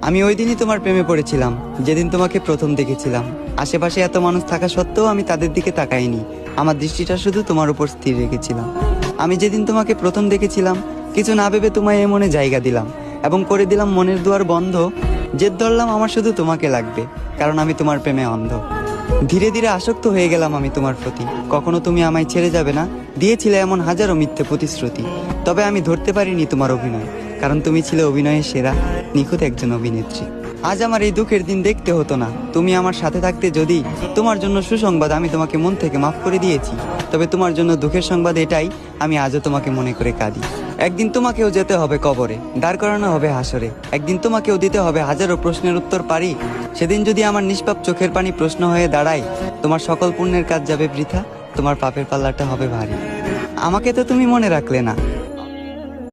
আমি ওই দিনই তোমার প্রেমে পড়েছিলাম, যেদিন তোমাকে প্রথম দেখেছিলাম। আশেপাশে এত মানুষ থাকা সত্ত্বেও আমি তাদের দিকে তাকাইনি। আমার দৃষ্টিটা শুধু তোমার উপর স্থির রেখেছিলাম। আমি যেদিন তোমাকে প্রথম দেখেছিলাম, কিছু না ভেবে তোমায় এ মনে জায়গা দিলাম এবং করে দিলাম মনের দুয়ার বন্ধ। জেদ ধরলাম আমার শুধু তোমাকে লাগবে, কারণ আমি তোমার প্রেমে অন্ধ। ধীরে ধীরে আসক্ত হয়ে গেলাম আমি তোমার প্রতি। কখনো তুমি আমায় ছেড়ে যাবে না দিয়েছিলে এমন হাজারো মিথ্যে প্রতিশ্রুতি। তবে আমি ধরতে পারিনি তোমার অভিনয়, কারণ তুমি ছিলে অভিনয়ের সেরা, নিখুঁত একজন অভিনেত্রী। আজ আমার এই দুঃখের দিন দেখতে হতো না, তুমি আমার সাথে থাকতে। যদি তোমার জন্য সুসংবাদ, আমি তোমাকে মন থেকে মাফ করে দিয়েছি। তবে তোমার জন্য দুঃখের সংবাদ এটাই, আমি আজও তোমাকে মনে করে কাঁদি। একদিন তোমাকেও যেতে হবে কবরে, দাঁড় করানো হবে হাসরে। একদিন তোমাকেও দিতে হবে হাজারো প্রশ্নের উত্তর পারি। সেদিন যদি আমার নিষ্পাপ চোখের পানি প্রশ্ন হয়ে দাঁড়ায়, তোমার সকল পুণ্যের কাজ যাবে বৃথা, তোমার পাপের পাল্লাটা হবে ভারী। আমাকে তো তুমি মনে রাখলে না,